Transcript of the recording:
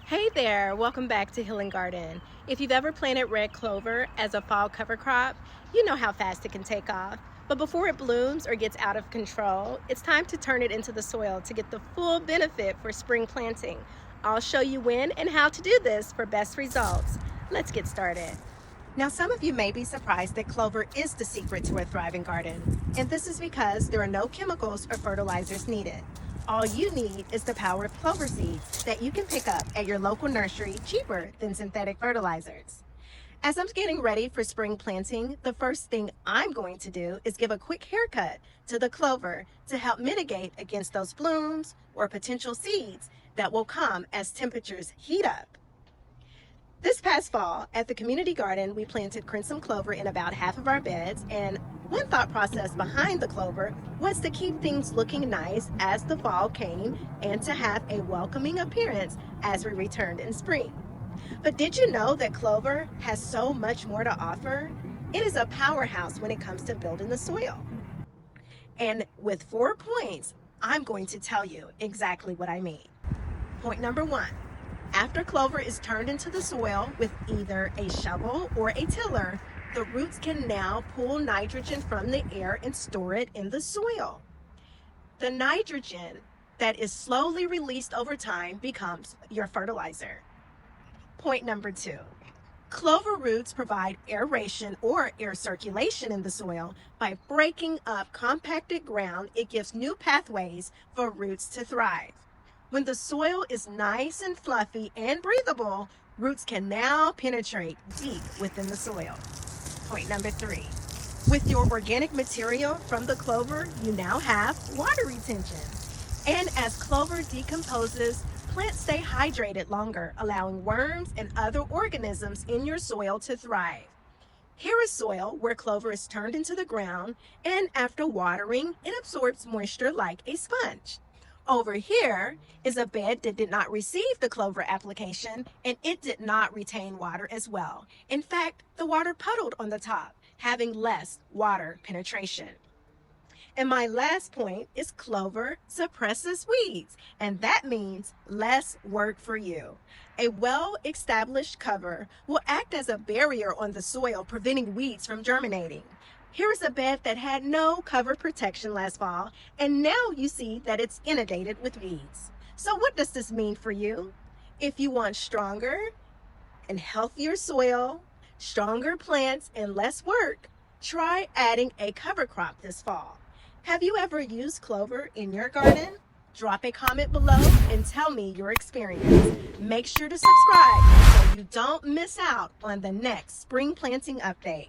Hey there, welcome back to Hill and Garden. If you've ever planted red clover as a fall cover crop, you know how fast it can take off. But before it blooms or gets out of control, it's time to turn it into the soil to get the full benefit for spring planting. I'll show you when and how to do this for best results. Let's get started. Now, some of you may be surprised that clover is the secret to a thriving garden, and this is because there are no chemicals or fertilizers needed. All you need is the power of clover seeds that you can pick up at your local nursery cheaper than synthetic fertilizers. As I'm getting ready for spring planting, the first thing I'm going to do is give a quick haircut to the clover to help mitigate against those blooms or potential seeds that will come as temperatures heat up. This past fall, at the community garden, we planted crimson clover in about half of our beds, and one thought process behind the clover was to keep things looking nice as the fall came and to have a welcoming appearance as we returned in spring. But did you know that clover has so much more to offer? It is a powerhouse when it comes to building the soil. And with 4 points, I'm going to tell you exactly what I mean. Point number 1. After clover is turned into the soil with either a shovel or a tiller, the roots can now pull nitrogen from the air and store it in the soil. The nitrogen that is slowly released over time becomes your fertilizer. Point number 2. Clover roots provide aeration or air circulation in the soil. By breaking up compacted ground, it gives new pathways for roots to thrive. When the soil is nice and fluffy and breathable, roots can now penetrate deep within the soil. Point number 3. With your organic material from the clover, you now have water retention. And as clover decomposes, plants stay hydrated longer, allowing worms and other organisms in your soil to thrive. Here is soil where clover is turned into the ground, and after watering, it absorbs moisture like a sponge. Over here is a bed that did not receive the clover application, and it did not retain water as well. In fact, the water puddled on the top, having less water penetration. And my last point is clover suppresses weeds, and that means less work for you. A well-established cover will act as a barrier on the soil, preventing weeds from germinating. Here is a bed that had no cover protection last fall, and now you see that it's inundated with weeds. So what does this mean for you? If you want stronger and healthier soil, stronger plants, and less work, try adding a cover crop this fall. Have you ever used clover in your garden? Drop a comment below and tell me your experience. Make sure to subscribe so you don't miss out on the next spring planting update.